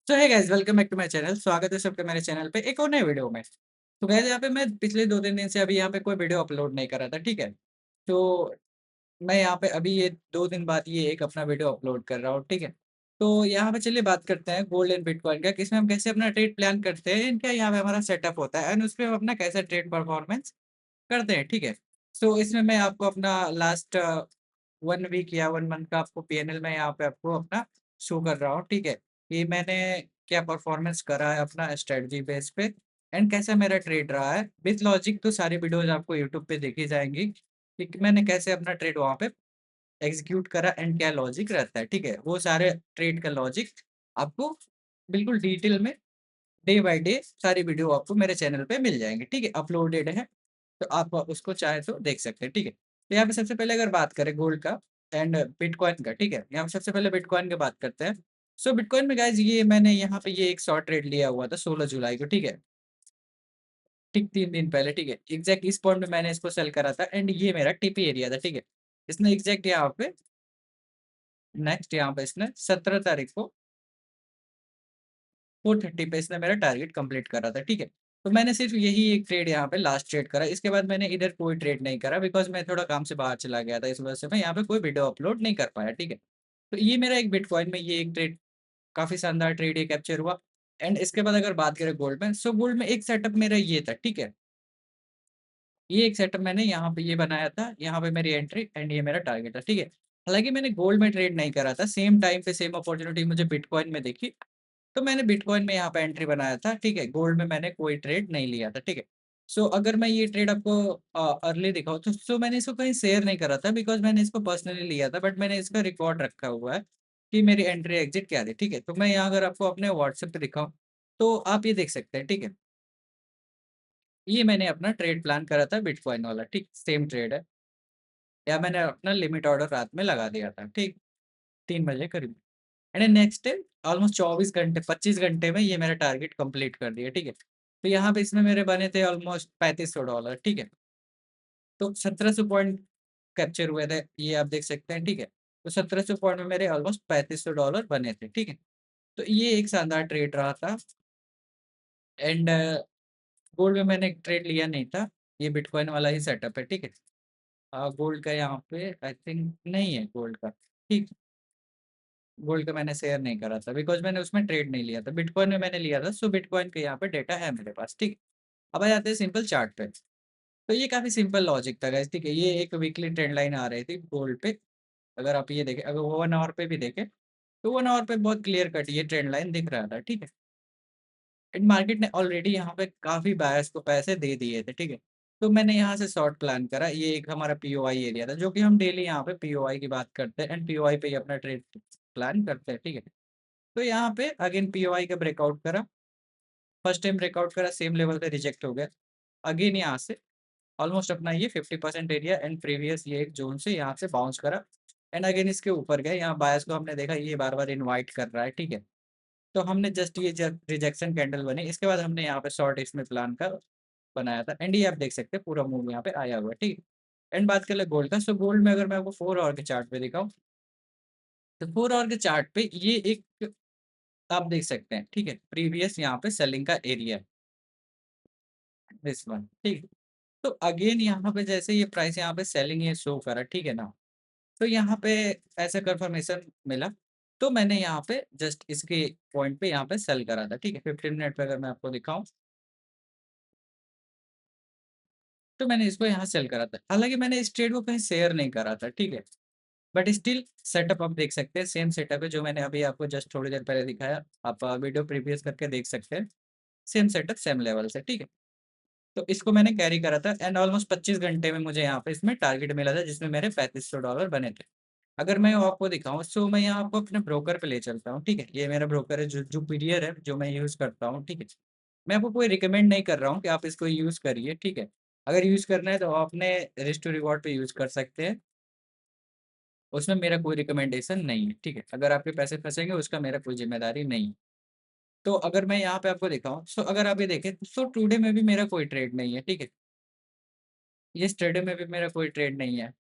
So hey guys welcome back to my channel. स्वागत है सबका मेरे चैनल पे एक और नए वीडियो में। तो गाइस यहाँ पे मैं पिछले 2-3 दिन से अभी यहाँ पे कोई वीडियो अपलोड नहीं कर रहा था, ठीक है? तो मैं यहाँ पे अभी ये 2 दिन बाद ये एक अपना वीडियो अपलोड कर रहा हूँ, ठीक है? तो यहाँ पे चलिए बात करते हैं गोल्ड एंड बिटकॉइन का, कि इसमें हम कैसे अपना ट्रेड प्लान करते हैं, इनका यहाँ पे हमारा सेटअप होता है एंड उसपे हम अपना कैसे ट्रेड परफॉर्मेंस करते हैं, ठीक है? सो इसमें मैं आपको अपना लास्ट 1 वीक या 1 मंथ का आपको पीएनएल मैं यहाँ पे आपको अपना शो कर रहा हूँ, ठीक है? कि मैंने क्या परफॉर्मेंस करा है अपना स्ट्रेटजी बेस पे एंड कैसा मेरा ट्रेड रहा है। विथ लॉजिक तो सारी वीडियोज़ आपको यूट्यूब पे देखी जाएँगी कि मैंने कैसे अपना ट्रेड वहाँ पे एग्ज़ीक्यूट करा एंड क्या लॉजिक रहता है, ठीक है? वो सारे ट्रेड का लॉजिक आपको बिल्कुल डिटेल में डे बाय डे सारी वीडियो आपको मेरे चैनल पे मिल जाएँगी, ठीक है? अपलोडेड है। तो आप उसको चाहे तो देख सकते हैं, ठीक है? तो यहाँ पे सबसे पहले अगर बात करें गोल्ड का एंड बिटकॉइन का, ठीक है? यहाँ पे सबसे पहले बिटकॉइन की बात करते हैं। सो बिटकॉइन में गाइज़ ये मैंने यहाँ पे ये एक शॉर्ट ट्रेड लिया हुआ था 16 जुलाई को, ठीक है? ठीक 3 दिन पहले, ठीक है? एग्ज़ैक्ट इस पॉइंट पे मैंने इसको सेल करा था एंड ये मेरा टीपी एरिया था, ठीक है? इसने एग्ज़ैक्ट यहाँ पे नेक्स्ट यहाँ पे इसने 17 तारीख को 4:30 पे इसने मेरा टारगेट कंप्लीट करा था, ठीक है? तो मैंने सिर्फ़ यही एक ट्रेड यहाँ पे लास्ट ट्रेड करा, इसके बाद मैंने इधर कोई ट्रेड नहीं करा बिकॉज़ मैं थोड़ा काम से बाहर चला गया था, इस वजह से मैं यहाँ पे कोई वीडियो अपलोड नहीं कर पाया, ठीक है? तो ये मेरा एक बिटकॉइन में ये एक ट्रेड काफ़ी शानदार ट्रेड ये कैप्चर हुआ एंड इसके बाद अगर बात करें गोल्ड में, सो गोल्ड में एक सेटअप मेरा ये था, ठीक है? ये एक सेटअप मैंने यहाँ पे ये बनाया था, यहाँ पे मेरी एंट्री एंड ये मेरा टारगेट था, ठीक है? हालाँकि मैंने गोल्ड में ट्रेड नहीं करा था, सेम टाइम पे सेम अपॉर्च्युनिटी मुझे बिटकॉइन में दिखी, तो मैंने बिटकॉइन में यहाँ पे एंट्री बनाया था, ठीक है? गोल्ड में मैंने कोई ट्रेड नहीं लिया था, ठीक है? सो अगर मैं ये ट्रेड आपको अर्ली दिखाऊँ तो मैंने इसको कहीं शेयर नहीं करा था बिकॉज़ मैंने इसको पर्सनली लिया था, बट मैंने इसका रिकॉर्ड रखा हुआ है कि मेरी एंट्री एग्ज़िट क्या थी, ठीक है? तो मैं यहाँ अगर आपको अपने व्हाट्सएप पे दिखाऊँ, तो आप ये देख सकते हैं, ठीक है? ये मैंने अपना ट्रेड प्लान करा था बिटकॉइन वाला, ठीक? सेम ट्रेड है। या मैंने अपना लिमिट ऑर्डर रात में लगा दिया था, ठीक? 3 बजे करीब एंड नेक्स्ट डे ऑलमोस्ट 24 घंटे 25 घंटे में ये मेरा टारगेट कंप्लीट कर दिया, ठीक है? तो यहाँ पे इसमें मेरे बने थे ऑलमोस्ट $3500, ठीक है? तो 1700 पॉइंट कैप्चर हुए थे, ये आप देख सकते हैं, ठीक है? तो 1700 पॉइंट में मेरे ऑलमोस्ट $3500 बने थे, ठीक है? तो ये एक शानदार ट्रेड रहा था एंड गोल्ड में मैंने ट्रेड लिया नहीं था, ये बिटकॉइन वाला ही सेटअप है, ठीक है? गोल्ड का यहाँ पे आई थिंक नहीं है गोल्ड का, ठीक? गोल्ड का मैंने शेयर नहीं करा था बिकॉज़ मैंने उसमें ट्रेड नहीं लिया था। बिटकॉइन में मैंने लिया था, सो बिटकॉइन का यहाँ पे डेटा है मेरे पास, ठीक है। अब आ जाते हैं सिंपल चार्ट पे। तो ये काफ़ी सिंपल लॉजिक था गाइस, ठीक है। ये एक वीकली ट्रेंड लाइन आ रही थी गोल्ड पे। अगर आप ये देखें, अगर 1 आवर पे भी देखें, तो 1 आवर पे बहुत क्लियर कट ये ट्रेंड लाइन दिख रहा था, ठीक है। एंड मार्केट ने ऑलरेडी यहाँ पे काफ़ी बायर्स को पैसे दे दिए थे, ठीक है। तो मैंने यहाँ से शॉर्ट प्लान करा, ये एक हमारा पीओआई एरिया था, जो कि हम डेली यहाँ पे पीओआई की बात करते हैं एंड पीओआई पे ही अपना ट्रेड प्लान करते हैं, ठीक है। तो यहाँ पे अगेन पीओआई का ब्रेकआउट करा, फर्स्ट टाइम ब्रेकआउट करा, सेम लेवल पे रिजेक्ट हो गया। अगेन यहाँ से ऑलमोस्ट अपना ये 50% एरिया एंड प्रीवियस ये एक ज़ोन से यहाँ से बाउंस करा एंड अगेन इसके ऊपर गए। यहाँ बायर्स को हमने देखा ये बार-बार इनवाइट कर रहा है, ठीक है। तो हमने जस्ट ये ज रिजेक्शन कैंडल बनी, इसके बाद हमने यहाँ पे शॉर्ट इसमें प्लान का बनाया था एंड ये आप देख सकते हैं पूरा मूव यहाँ पे आया हुआ है, ठीक है। एंड बात कर ले गोल्ड का, सो गोल्ड में अगर मैं आपको 4 आवर के चार्ट पे दिखाऊँ, तो 4 आवर के चार्ट पे ये एक आप देख सकते हैं, ठीक है? प्रीवियस यहाँ पे सेलिंग का एरिया है, दिस वन, ठीक है? तो अगेन यहाँ पे जैसे ये प्राइस यहाँ पे सेलिंग ये शो करा, ठीक है ना? तो यहाँ पे ऐसा कन्फर्मेशन मिला, तो मैंने यहाँ पे जस्ट इसके पॉइंट पे यहाँ पे सेल करा था, ठीक है? 15 मिनट पे अगर मैं आपको दिखाऊँ, तो मैंने इसको यहाँ सेल करा था। हालाँकि मैंने इस ट्रेड को कहीं शेयर नहीं करा था, ठीक है? बट स्टिल सेटअप आप देख सकते हैं, सेम सेटअप है जो मैंने अभी आपको जस्ट थोड़ी देर पहले दिखाया। आप वीडियो प्रीवियस करके देख सकते हैं। सेम सेटअप, सेम लेवल से, ठीक है? तो इसको मैंने कैरी करा था एंड ऑलमोस्ट 25 घंटे में मुझे यहाँ पे इसमें टारगेट मिला था जिसमें मेरे $3500 बने थे। अगर मैं आपको दिखाऊँ, सो मैं यहाँ आपको अपने ब्रोकर पे ले चलता हूँ, ठीक है? ये मेरा ब्रोकर है जो जुपिटियर है, जो मैं यूज़ करता हूँ, ठीक है? मैं आपको कोई रिकमेंड नहीं कर रहा हूँ कि आप इसको यूज़ करिए, ठीक है? अगर यूज़ करना है तो आप अपने रिस्ट टू रिवॉर्ड पे यूज़ कर सकते हैं, उसमें मेरा कोई रिकमेंडेशन नहीं है, ठीक है? अगर आपके पैसे फँसेंगे उसका मेरा कोई ज़िम्मेदारी नहीं है। तो अगर मैं यहाँ पे आपको दिखाऊँ, सो अगर आप ये देखें, सो टुडे में भी मेरा कोई ट्रेड नहीं है, ठीक है? येस्टरडे में भी मेरा कोई ट्रेड नहीं है।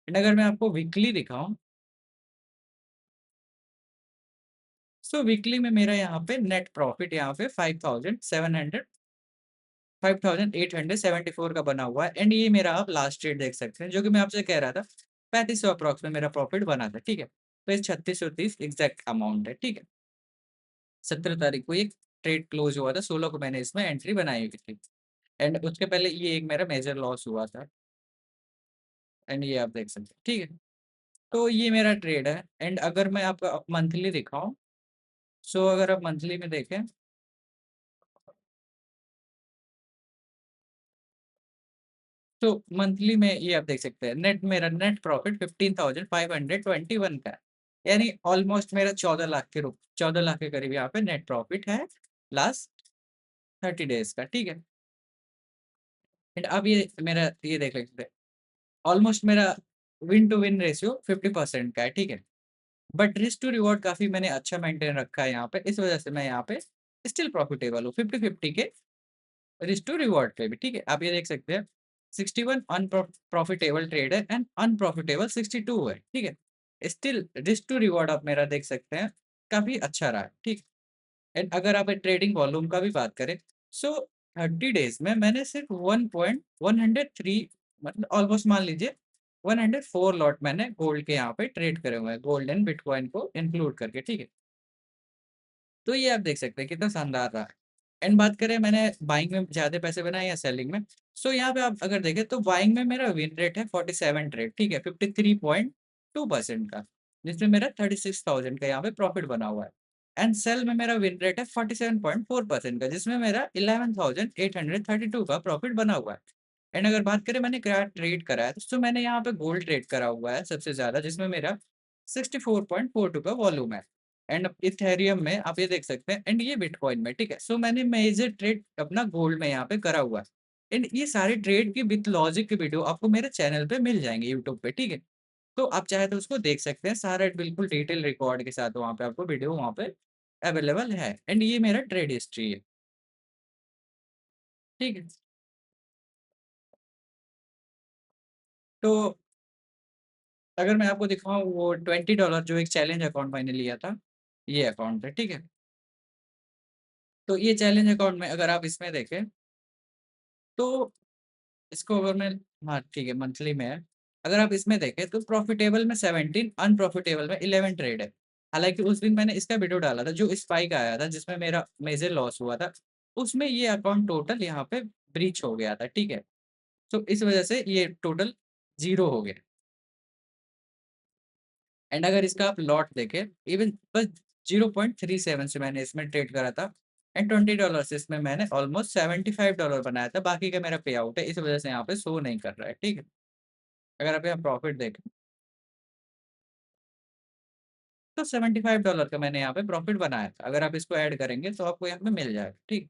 एंड अगर मैं आपको वीकली दिखाऊँ, सो वीकली में मेरा यहाँ पे नेट प्रॉफिट यहाँ पे 5,874 का बना हुआ है एंड ये मेरा आप लास्ट रेट देख सकते हैं, जो कि मैं आपसे कह रहा था 3500 अप्रॉक्स में मेरा प्रॉफिट बना था, ठीक है। तो ये 3630 एग्जैक्ट अमाउंट है, ठीक है। 17 तारीख को ये ट्रेड क्लोज हुआ था, 16 को मैंने इसमें एंट्री बनाई हुई थी एंड उसके पहले ये एक मेरा मेजर लॉस हुआ था एंड ये आप देख सकते हैं, ठीक है। तो ये मेरा ट्रेड है एंड अगर मैं आपको मंथली दिखाऊं, सो अगर आप मंथली में देखें, तो मंथली में ये आप देख सकते हैं मेरा नेट प्रॉफिट 15,521 का है। यानी ऑलमोस्ट मेरा 14 लाख के करीब यहाँ पे नेट प्रॉफिट है लास्ट 30 डेज का, ठीक है। एंड अब ये देख सकते हैं, ऑलमोस्ट मेरा विन टू विन रेशियो 50% का है, ठीक है। बट रिस्क टू रिवॉर्ड काफी मैंने अच्छा मेंटेन रखा है यहाँ पे, इस वजह से मैं यहाँ पे स्टिल प्रॉफिटेबल हूँ 50-50 के रिस्क टू रिवॉर्ड पे भी, ठीक है। आप ये देख सकते हैं 61 अनप्रॉफिटेबल ट्रेड है एंड अनप्रॉफिटेबल 62 है, ठीक है। स्टिल रिस्क टू रिवॉर्ड आप मेरा देख सकते हैं काफी अच्छा रहा है, ठीक। एंड अगर आप ट्रेडिंग वॉल्यूम का भी बात करें, सो 30 डेज में मैंने सिर्फ 1.103, मतलब ऑलमोस्ट मान लीजिए 104 लॉट मैंने गोल्ड के यहाँ पे ट्रेड करे हुए हैं, गोल्ड एंड बिटकॉइन को इंक्लूड करके, ठीक है। तो ये आप देख सकते हैं कितना शानदार रहा है। एंड बात करें मैंने बाइंग में ज़्यादा पैसे बनाए या सेलिंग में, सो यहाँ पे आप अगर देखें तो बाइंग में मेरा विन रेट है 47 ट्रेड, ठीक है, 53.2% का, जिसमें मेरा 36,000 का यहाँ पे प्रॉफिट बना हुआ है। एंड सेल में मेरा विन रेट है 47.4% का, जिसमें मेरा 11,832 का प्रॉफिट बना हुआ है। एंड अगर बात करें मैंने क्या ट्रेड करा है, तो मैंने यहाँ पे गोल्ड ट्रेड करा हुआ है सबसे ज़्यादा, जिसमें मेरा 64.42 का वॉल्यूम है। एंड इथेरियम में आप ये देख सकते हैं एंड ये बिटकॉइन में, ठीक है। सो मैंने मेजर ट्रेड अपना गोल्ड में यहाँ पे करा हुआ है एंड ये सारे ट्रेड की विथ लॉजिक की वीडियो आपको मेरे चैनल पे मिल जाएंगे यूट्यूब पे, ठीक है। तो आप चाहे तो उसको देख सकते हैं, सारा बिल्कुल डिटेल रिकॉर्ड के साथ वहाँ पे आपको वीडियो वहाँ पे अवेलेबल है एंड ये मेरा ट्रेड हिस्ट्री है, ठीक है। तो अगर मैं आपको दिखाऊँ वो $20 जो एक चैलेंज अकाउंट मैंने लिया था, ये अकाउंट है, ठीक है। तो ये चैलेंज अकाउंट में अगर आप इसमें देखें, तो इसको अगर मैं, हाँ ठीक है, मंथली में है। अगर आप इसमें देखें तो प्रॉफिटेबल में 17, अनप्रॉफिटेबल में 11 ट्रेड है। हालाँकि उस दिन मैंने इसका वीडियो डाला था जो स्पाइक आया था जिसमें मेरा मेजर लॉस हुआ था। उसमें ये अकाउंट टोटल यहाँ पे ब्रीच हो गया था, ठीक है? तो इस वजह से ये टोटल 0 हो गया। एंड अगर इसका आप लॉट देखें, इवन बस 0.37 से मैंने इसमें ट्रेड करा था एंड $20 से इसमें मैंने ऑलमोस्ट $75 बनाया था। बाकी का मेरा पे आउट है, इस वजह से यहाँ पे शो नहीं कर रहा है, ठीक है? अगर आप यहाँ प्रॉफिट देखें, तो $75 का मैंने यहाँ पे प्रॉफिट बनाया था। अगर आप इसको ऐड करेंगे तो आपको यहाँ पे मिल जाएगा, ठीक।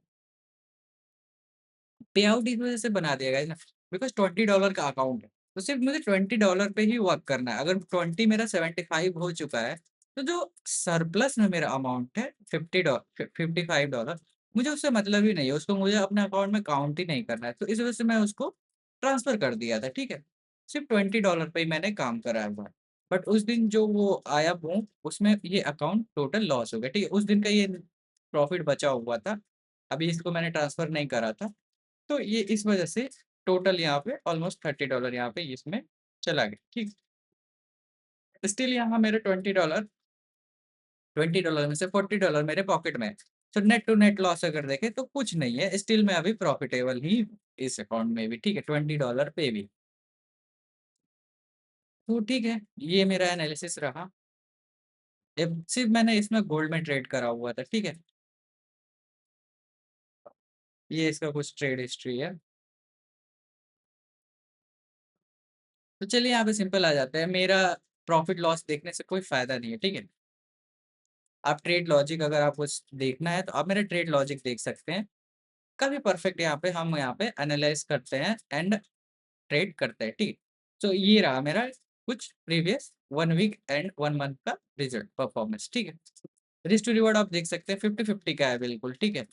पे आउट इस वजह से बना दिया गाइस ना, बिकॉज़ $20 का अकाउंट है, तो सिर्फ मुझे $20 पे ही वर्क करना है। अगर 20 मेरा 75 हो चुका है, तो जो सरप्लस में मेरा अमाउंट है $55, मुझे उससे मतलब ही नहीं है, उसको मुझे अपने अकाउंट में काउंट ही नहीं करना है। तो इस वजह से मैं उसको ट्रांसफ़र कर दिया था, ठीक है? सिर्फ $20 पे ही मैंने काम करा हुआ है। बट उस दिन जो वो आया बूम, उसमें ये अकाउंट टोटल लॉस हो गया, ठीक है? उस दिन का ये प्रॉफिट बचा हुआ था, अभी इसको मैंने ट्रांसफ़र नहीं करा था। तो ये इस वजह से टोटल यहाँ पे ऑलमोस्ट $30 यहाँ पे इसमें चला गया, ठीक। स्टिल यहाँ मेरे $20 में से $40 मेरे पॉकेट में है। तो नेट टू नेट लॉस अगर देखें तो कुछ नहीं है, स्टिल मैं अभी प्रॉफिटेबल ही इस अकाउंट में भी, ठीक है, $20 पे भी। तो ठीक है, ये मेरा एनालिसिस रहा। सिर्फ मैंने इसमें गोल्ड में ट्रेड करा हुआ था, ठीक है। ये इसका कुछ ट्रेड हिस्ट्री है। तो चलिए यहाँ पे सिंपल आ जाते हैं। मेरा प्रॉफिट लॉस देखने से कोई फ़ायदा नहीं है, ठीक है। आप ट्रेड लॉजिक अगर आपको देखना है तो आप मेरे ट्रेड लॉजिक देख सकते हैं। काफ़ी परफेक्ट यहाँ पे हम यहाँ पे एनालाइज़ करते हैं एंड ट्रेड करते हैं, ठीक है। तो ये रहा मेरा कुछ प्रीवियस 1 वीक एंड 1 मंथ का रिज़ल्ट परफॉर्मेंस, ठीक है। रिस्क टू रिवॉर्ड आप देख सकते हैं 50-50 का है बिल्कुल, ठीक है।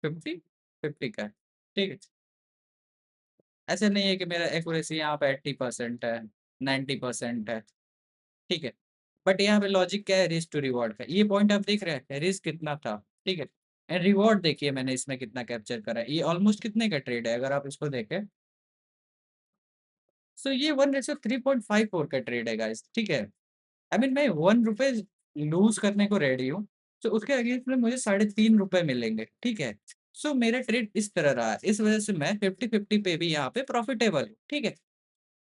50-50 का है, ठीक है। ऐसा नहीं है कि मेरा एक्यूरेसी यहाँ पे 80% है, 90% है, ठीक है। बट यहाँ पे लॉजिक क्या है, रिस्क टू रिवॉर्ड का। ये पॉइंट आप देख रहे हैं, रिस्क कितना था, ठीक है? एंड रिवॉर्ड देखिए मैंने इसमें कितना कैप्चर करा है। ये ऑलमोस्ट कितने का ट्रेड है अगर आप इसको देखें, सो ये 1:3.54 का ट्रेड है गाइस, ठीक है? आई मीन मैं ₹1 लूज़ करने को रेडी हूँ, तो उसके अगेंस्ट में मुझे ₹3.5 मिलेंगे, ठीक है? सो मेरा ट्रेड इस तरह रहा है, इस वजह से मैं 50-50 पे भी यहाँ पे प्रॉफिटेबल हूँ, ठीक है?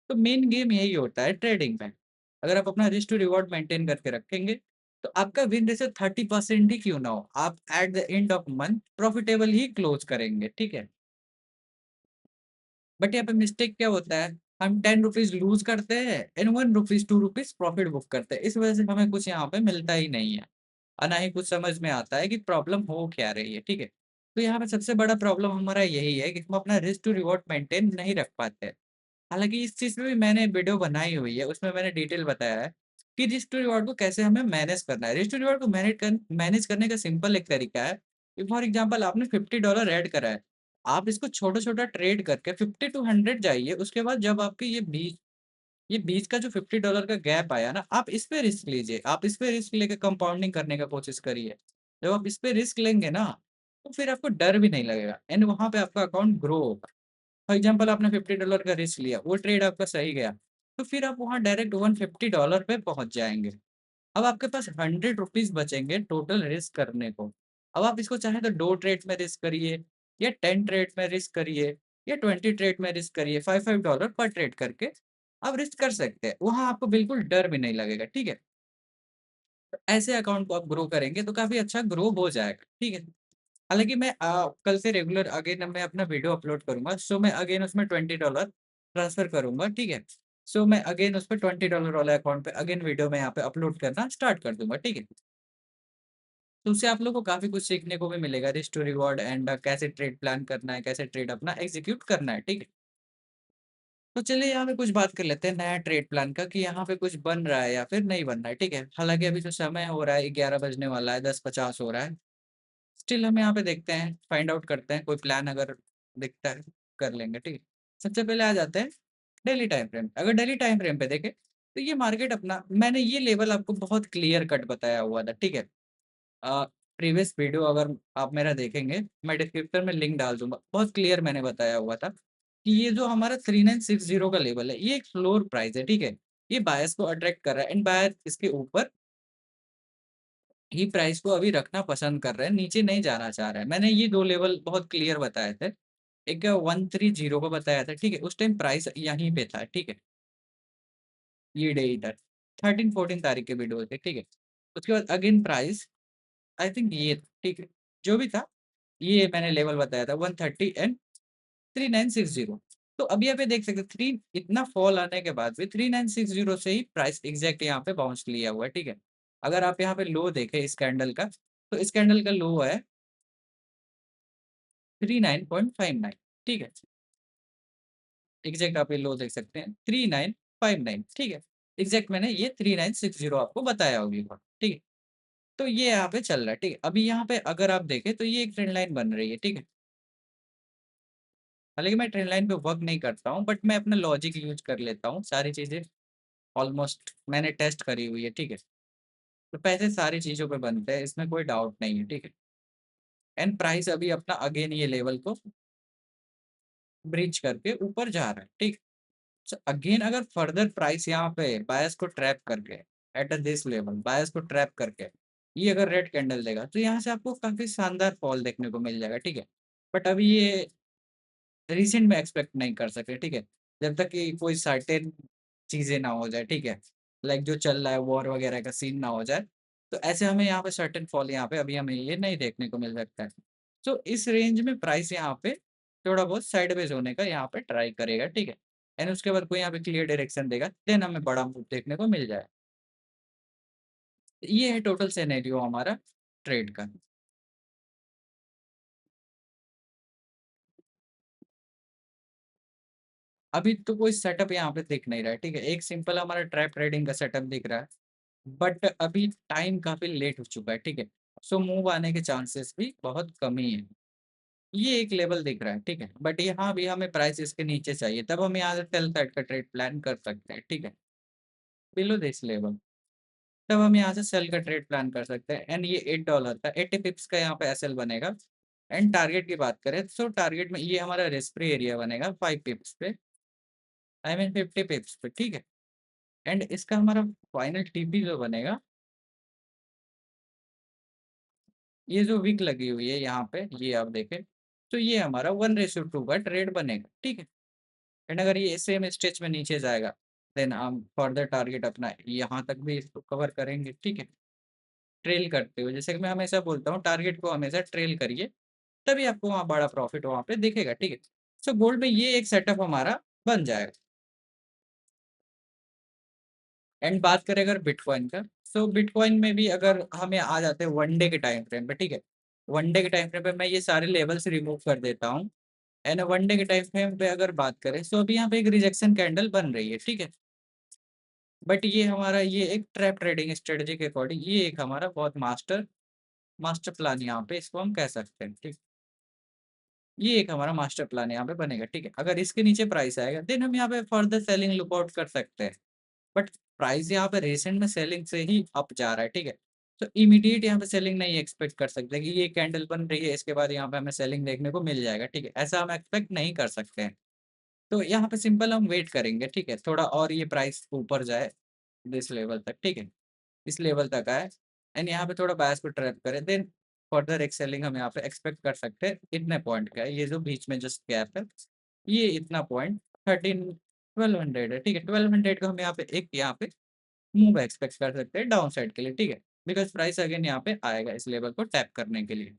तो मेन गेम यही होता है ट्रेडिंग में। अगर आप अपना रिस्क टू रिवॉर्ड मेंटेन करके रखेंगे, तो आपका विन रेशियो 30% ही क्यों ना हो, आप at the end of month profitable he close करेंगे, ठीक है? बट यहाँ पे मिस्टेक क्या होता है, हम ₹10 लूज़ करते हैं एंड ₹1 ₹2 प्रॉफिट बुक करते हैं। इस वजह से हमें कुछ यहाँ पे मिलता ही नहीं है और ना ही कुछ समझ में आता है कि प्रॉब्लम हो क्या रही है, ठीक है? तो यहाँ पे सबसे बड़ा प्रॉब्लम हमारा यही है कि हम अपना रिस्क टू रिवॉर्ड मेंटेन नहीं रख पाते हैं। हालाँकि इस चीज़ पे भी मैंने वीडियो बनाई हुई है, उसमें मैंने डिटेल बताया है कि रिस्क टू रिवॉर्ड को कैसे हमें मैनेज करना है। रिस्क टू रिवॉर्ड को मैनेज करने का सिंपल एक तरीका है कि फॉर एग्ज़ाम्पल आपने $50 ऐड करा है, आप इसको छोटा-छोटा ट्रेड करके 50 टू 100 जाइए, उसके बाद जब आपके ये बीच का जो $50 का गैप आया ना, आप इस पे रिस्क लीजिए। आप इस पे रिस्क लेके कंपाउंडिंग करने का कोशिश करिए। जब आप इस पे रिस्क लेंगे ना, तो फिर आपको डर भी नहीं लगेगा एंड वहाँ पे आपका अकाउंट ग्रो होगा। फॉर एग्ज़ाम्पल आपने $50 का रिस्क लिया, वो ट्रेड आपका सही गया, तो फिर आप वहाँ डायरेक्ट $150 पे पहुँच जाएँगे। अब आपके पास ₹100 बचेंगे टोटल रिस्क करने को। अब आप इसको चाहें तो 2 ट्रेड में रिस्क करिए या 10 ट्रेड में रिस्क करिए या 20 ट्रेड में रिस्क करिए, $5-5 पर ट्रेड करके आप रिस्क कर सकते हैं। वहाँ आपको बिल्कुल डर भी नहीं लगेगा, ठीक है? तो ऐसे अकाउंट को आप ग्रो करेंगे तो काफ़ी अच्छा ग्रो हो जाएगा, ठीक है? हालाँकि मैं कल से रेगुलर अगेन मैं अपना वीडियो अपलोड करूँगा, सो मैं अगेन उसमें $20 ट्रांसफ़र करूँगा, ठीक है? सो मैं अगेन उसपे $20 वाले अकाउंट पे अगेन वीडियो मैं यहाँ पे अपलोड करना स्टार्ट कर दूँगा, ठीक है? तो उससे आप लोगों को काफ़ी कुछ सीखने को भी मिलेगा, रिस्क टू रिवॉर्ड एंड कैसे ट्रेड प्लान करना है, कैसे ट्रेड अपना एग्ज़ीक्यूट करना है, ठीक है? तो चलिए यहाँ पे कुछ बात कर लेते हैं नया ट्रेड प्लान का कि यहाँ पे कुछ बन रहा है या फिर नहीं बन रहा है, ठीक है? हालाँकि अभी जो समय हो रहा है 11 बजने वाला है, 10:50 हो रहा है। स्टिल हम यहाँ पे देखते हैं, फाइंड आउट करते हैं, कोई प्लान अगर दिखता है, कर लेंगे, ठीक है? सबसे पहले आ जाते हैं डेली टाइम फ्रेम। अगर डेली टाइम फ्रेम पे देखें, तो ये मार्केट अपना मैंने ये लेवल आपको बहुत क्लियर कट बताया हुआ था, ठीक है? प्रीवियस वीडियो अगर आप मेरा देखेंगे, मैं डिस्क्रिप्शन में लिंक डाल दूँगा। बहुत क्लियर मैंने बताया हुआ था कि ये जो हमारा 3960 का लेवल है, ये एक फ्लोर प्राइस है, ठीक है? ये बायर्स को अट्रैक्ट कर रहा है एंड बायर इसके ऊपर ही प्राइस को अभी रखना पसंद कर रहे हैं, नीचे नहीं जाना चाह रहे हैं। मैंने ये 2 लेवल बहुत क्लियर बताए थे। एक 130 को बताया था, ठीक है? उस टाइम प्राइस यहीं पे था, ठीक है? ये डे इधर 13-14 तारीख के वीडियो थे, ठीक है? उसके बाद अगेन प्राइस आई थिंक ये ठीक है? जो भी था, ये मैंने लेवल बताया था 130 एंड 3960। तो अभी यहाँ पे देख सकते हैं 3 इतना फॉल आने के बाद भी 3960 से ही प्राइस एग्ज़ैक्ट यहाँ पे बाउंस लिया हुआ है, ठीक है? अगर आप यहाँ पे लो देखें इस कैंडल का, तो इस कैंडल का लो है 39.59, ठीक है? एग्ज़ैक्ट आप ये लो देख सकते हैं 3959, ठीक है? एग्ज़ैक्ट मैंने ये 3960 आपको बताया अभी वहाँ, ठीक है? तो ये यहाँ पे चल रहा है, ठीक है? अभी यहाँ पे अगर आप देखें तो ये एक ट्रेंड लाइन बन रही है, ठीक है? हालाँकि मैं ट्रेंड लाइन पे वर्क नहीं करता हूँ, बट मैं अपना लॉजिक यूज़ कर लेता हूँ, सारी चीज़ें ऑलमोस्ट मैंने टेस्ट करी हुई है, ठीक है? तो पैसे सारी चीज़ों पे बनते हैं, इसमें कोई डाउट नहीं है, ठीक है? एंड प्राइस अभी अपना अगेन ये लेवल को ब्रीच करके ऊपर जा रहा है, ठीक? सो अगेन अगर फर्दर प्राइस यहाँ पे बायर्स को ट्रैप करके एट दिस लेवल बायर्स को ट्रैप करके ये अगर रेड कैंडल देगा, तो यहाँ से आपको काफ़ी शानदार फॉल देखने को मिल जाएगा, ठीक है? बट अभी ये रिसेंट में एक्सपेक्ट नहीं कर सकते, ठीक है? जब तक कि कोई सर्टेन चीज़ें ना हो जाए, ठीक है? लाइक जो चल रहा है वॉर वगैरह का सीन ना हो जाए, तो ऐसे हमें यहाँ पे सर्टेन फॉल यहाँ पे अभी हमें ये नहीं देखने को मिल सकता है। तो इस रेंज में प्राइस यहाँ पे थोड़ा बहुत साइडवेज़ होने का यहाँ पे ट्राई करेगा, ठीक है? एंड उसके बाद कोई यहाँ पे क्लियर डायरेक्शन देगा, देन हमें बड़ा मूव देखने को मिल जाए। ये है टोटल सिनेरियो हमारा ट्रेड का। अभी तो कोई सेटअप यहाँ पे दिख नहीं रहा है, ठीक है? एक सिंपल हमारा ट्रैप ट्रेडिंग का सेटअप दिख रहा है। बट अभी टाइम काफ़ी लेट हो चुका है, ठीक है? सो मूव आने के चांसेस भी बहुत कम ही हैं। ये एक लेवल दिख रहा है, ठीक है? बट यहाँ भी हमें प्राइस इसके नीचे चाहिए, तब हम यहाँ से सेल साइड का ट्रेड प्लान कर सकते हैं, ठीक है? Below this level. तब हम यहाँ से सेल का ट्रेड प्लान कर सकते हैं एंड ये $8 का 80 पिप्स का यहाँ पे एसएल बनेगा। एंड टारगेट की बात करें तो टारगेट में ये हमारा रिस्क फ्री एरिया बनेगा 5 पिप्स पे, आई मीन 50 पिप्स पे, ठीक है। एंड इसका हमारा फाइनल टीपी जो बनेगा, ये जो विक लगी हुई है यहाँ पे, ये आप देखें, तो ये हमारा 1:2 का ट्रेड बनेगा, ठीक है। एंड अगर ये सेम स्टेज में नीचे जाएगा, देन हम फर्दर टारगेट अपना यहाँ तक भी इसको कवर करेंगे, ठीक है। ट्रेल करते हुए, जैसे कि मैं हमेशा बोलता हूँ, टारगेट को हमेशा ट्रेल करिए, तभी आपको वहाँ बड़ा प्रॉफिट वहाँ पे दिखेगा, ठीक है। सो गोल्ड में ये एक सेटअप हमारा बन जाएगा। एंड बात करें अगर बिटकॉइन का, सो बिटकॉइन में भी अगर हमें आ जाते हैं वन डे के टाइम फ्रेम पे, ठीक है। वन डे के टाइम फ्रेम पे मैं ये सारे लेवल्स रिमूव कर देता हूँ। एंड वन डे के टाइम फ्रेम पे अगर बात करें, सो अभी यहाँ पे एक रिजेक्शन कैंडल बन रही है, ठीक है। बट ये हमारा ये एक ट्रैप ट्रेडिंग स्ट्रेटजी के अकॉर्डिंग ये एक हमारा बहुत मास्टर मास्टर प्लान यहाँ पे इसको हम कह सकते हैं, ठीक। ये एक हमारा मास्टर प्लान यहाँ पे बनेगा, ठीक है। अगर इसके नीचे प्राइस आएगा, देन हम यहाँ पे फर्दर सेलिंग लुक आउट कर सकते हैं। बट प्राइस यहाँ पे रिसेंट में सेलिंग से ही अप जा रहा है, ठीक है। तो इमीडिएट यहाँ पे सेलिंग नहीं एक्सपेक्ट कर सकते कि ये कैंडल बन रही है इसके बाद यहाँ पे हमें सेलिंग देखने को मिल जाएगा, ठीक है। ऐसा हम एक्सपेक्ट नहीं कर सकते हैं। तो यहाँ पे सिंपल हम वेट करेंगे, ठीक है, थोड़ा और ये प्राइस ऊपर जाए दिस लेवल तक, ठीक है। इस लेवल तक आए एंड यहाँ पे थोड़ा बायस को ट्रैप करें, देन फर्दर एक सेलिंग हम यहाँ पे एक्सपेक्ट कर सकते हैं। इतने पॉइंट का है ये जो बीच में जस्ट गैप है, ये इतना पॉइंट 1200 है, ठीक है। 1200 का हम यहाँ पे एक यहाँ पे मूव एक्सपेक्ट कर सकते हैं डाउन साइड के लिए, ठीक है। बिकॉज प्राइस अगेन यहाँ पे आएगा इस लेवल को टैप करने के लिए।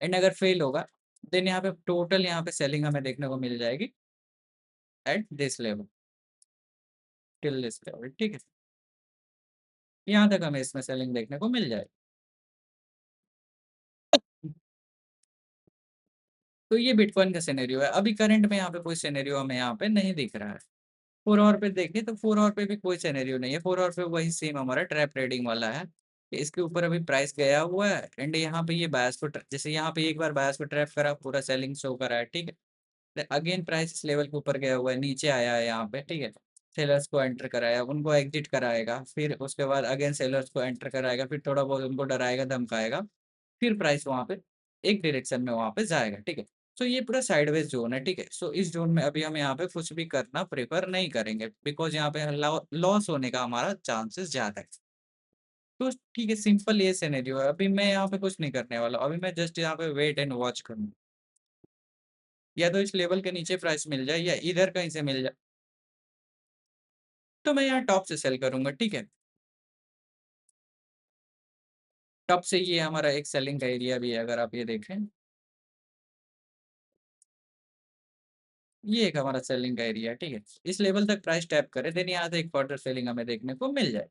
एंड अगर फेल होगा, देन यहाँ पे टोटल यहाँ पे सेलिंग हमें देखने को मिल जाएगी at this level, till this level, ठीक है। यहाँ तक हमें इसमें सेलिंग देखने को मिल जाएगी। तो ये बिटकॉइन का सिनेरियो है। अभी करंट में यहाँ पे कोई सिनेरियो हमें यहाँ पे नहीं दिख रहा है। 4 आवर पे देखें तो 4 आवर पे भी कोई सिनेरियो नहीं है। 4 आवर पे वही सेम हमारा ट्रैप ट्रेडिंग वाला है कि इसके ऊपर अभी प्राइस गया हुआ है एंड यहाँ पे ये बायस को जैसे यहाँ पे एक बार बायस को ट्रैप करा, पूरा सेलिंग शो करा है, ठीक है। अगेन प्राइस इस लेवल के ऊपर गया हुआ है, नीचे आया है यहाँ पे, ठीक है। सेलर्स को एंटर कराया, उनको एग्जिट कराएगा, फिर उसके बाद अगेन सेलर्स को एंटर कराएगा, फिर थोड़ा बहुत उनको डराएगा धमकाएगा, फिर प्राइस वहाँ पे एक डायरेक्शन में वहाँ पे जाएगा, ठीक है। सो ये पूरा साइडवेज जोन है, ठीक है। सो इस जोन में अभी हम यहाँ पे कुछ भी करना प्रेफर नहीं करेंगे बिकॉज यहाँ पे लॉस होने का हमारा चांसेस ज़्यादा है। तो ठीक है, सिंपल ये सिनेरियो है। अभी मैं यहाँ पे कुछ नहीं करने वाला, अभी मैं जस्ट यहाँ पे वेट एंड वॉच करूँ, या तो इस लेवल के नीचे प्राइस मिल जाए या इधर कहीं से मिल जाए, तो मैं यहाँ टॉप से सेल करूंगा, ठीक है। टॉप से ये हमारा एक सेलिंग का एरिया भी है, अगर आप ये देखें, ये एक हमारा सेलिंग का एरिया है, ठीक है। इस लेवल तक प्राइस टैप करे, देन यहाँ से एक फर्दर सेलिंग हमें देखने को मिल जाए।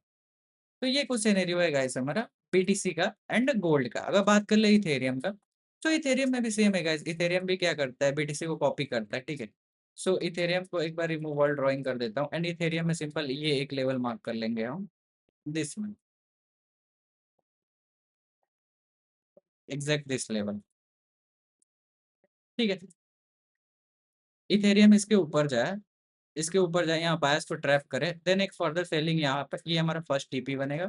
तो ये कुछ सिनेरियो है गाइस हमारा बीटीसी का एंड गोल्ड का। अगर बात कर ले इथेरियम का, तो इथेरियम में भी सेम है गाइस। इथेरियम भी क्या करता है, बीटीसी को कॉपी करता है, ठीक है। सो इथेरियम को एक बार रिमूव वर्ल्ड ड्राइंग कर देता हूँ एंड इथेरियम में सिंपल ये एक लेवल मार्क कर लेंगे हम, this one, exact this level, ठीक है। इथेरियम इसके ऊपर जाए, यहाँ बायस को ट्रैप करे, देन एक फर्दर सेलिंग यहाँ पर, ये हमारा फर्स्ट टीपी बनेगा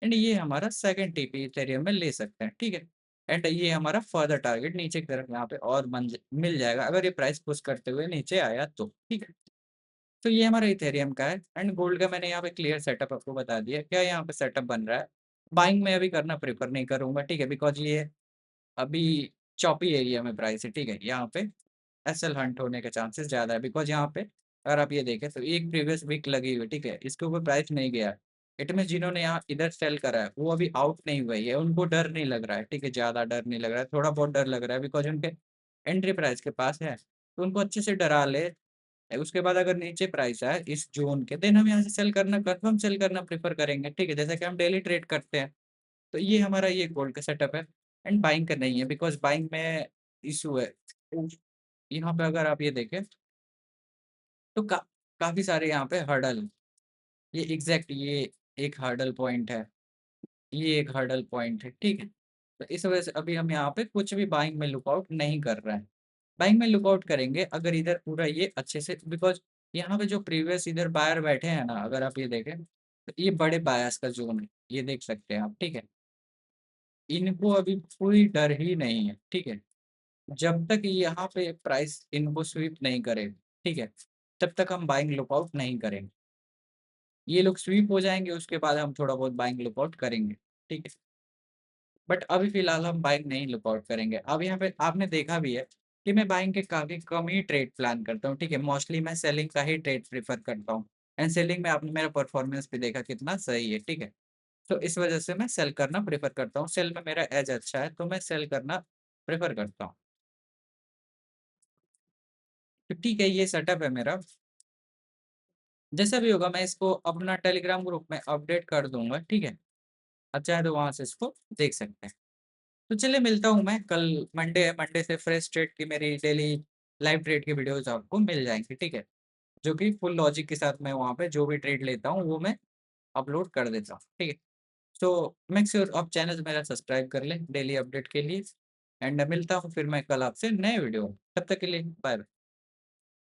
एंड ये हमारा सेकंड टीपी इथेरियम में ले सकते हैं, ठीक है। एंड ये हमारा फर्दर टारगेट नीचे की तरफ यहाँ पे और मिल जाएगा अगर ये प्राइस पुश करते हुए नीचे आया तो, ठीक है। तो ये हमारा इथेरियम का है एंड गोल्ड का मैंने यहाँ पे क्लियर सेटअप आपको बता दिया क्या यहाँ पे सेटअप बन रहा है। बाइंग में अभी करना प्रेफर नहीं करूंगा, ठीक है, बिकॉज ये अभी चॉपी एरिया में प्राइस है, ठीक है। यहाँ पे एसएल हंट होने के चांसेस ज़्यादा है बिकॉज यहाँ पे अगर आप ये देखें तो एक प्रीवियस वीक लगी हुई, ठीक है, इसके ऊपर प्राइस नहीं गया। इट मीन जिन्होंने यहाँ इधर सेल करा है वो अभी आउट नहीं हुए है, उनको डर नहीं लग रहा है, ठीक है, ज़्यादा डर नहीं लग रहा है, थोड़ा बहुत डर लग रहा है बिकॉज उनके एंट्री प्राइस के पास है, तो उनको अच्छे से डरा ले। उसके बाद अगर नीचे प्राइस आए इस जोन के, देन हम यहाँ से सेल करना, कंफर्म सेल करना प्रेफर करेंगे, ठीक है, जैसा कि हम डेली ट्रेड करते हैं। तो ये हमारा ये गोल्ड का सेटअप है एंड बाइंग का नहीं है बिकॉज बाइंग में इशू है। यहाँ पे अगर आप ये देखें तो काफ़ी सारे यहाँ पे हर्डल हैं। ये एग्जैक्ट ये एक हर्डल पॉइंट है, ये एक हर्डल पॉइंट है, ठीक है। तो इस वजह से अभी हम यहाँ पे कुछ भी बाइंग में लुकआउट नहीं कर रहे हैं। बाइंग में लुकआउट करेंगे अगर इधर पूरा ये अच्छे से, बिकॉज यहाँ पे जो प्रीवियस इधर बायर बैठे हैं ना, अगर आप ये देखें तो ये बड़े बायस का ज़ोन है, ये देख सकते हैं आप, ठीक है? इनको अभी कोई डर ही नहीं है, ठीक है? जब तक यहाँ पे प्राइस इनको स्वीप नहीं करे, ठीक है? तब तक हम बाइंग लुकआउट नहीं करेंगे। ये लोग स्वीप हो जाएँगे, उसके बाद हम थोड़ा बहुत बाइंग लुकआउट करेंगे, ठीक है? बट अभी फ़िलहाल हम बाइंग नहीं लुकआउट करेंगे। अब यहाँ पे आपने देखा भी है कि मैं बाइंग के काफ़ी कम ही ट्रेड प्लान करता हूँ, ठीक है? मोस्टली मैं सेलिंग का ही ट्रेड प्रेफ़र करता हूँ एंड सेलिंग में आपने मेरा परफ़ॉर्मेंस भी देखा कितना सही है, ठीक है? तो इस वज़ह से मैं सेल करना प्रेफ़र करता हूँ। सेल में मेरा एज अच्छा है, तो मैं सेल करना प्रेफ़र करता हूँ। तो ठीक है, ये सेटअप है मेरा। जैसा भी होगा मैं इसको अपना टेलीग्राम ग्रुप में अपडेट कर दूँगा, ठीक है? आप चाहें तो वहाँ से इसको देख सकते हैं। तो चलिए मिलता हूँ मैं कल मंडे है, मंडे से फ्रेश ट्रेड की मेरी डेली लाइव ट्रेड की वीडियोज़ आपको मिल जाएँगी, ठीक है? जो कि फुल लॉजिक के साथ मैं वहाँ पे जो भी ट्रेड लेता हूँ, वो मैं अपलोड कर देता हूँ, ठीक है? तो मेक श्योर आप चैनल मेरा सब्सक्राइब कर लें डेली अपडेट के लिए एंड मिलता हूँ फिर मैं कल आपसे नए वीडियो में। तब तक के लिए बाय बाय।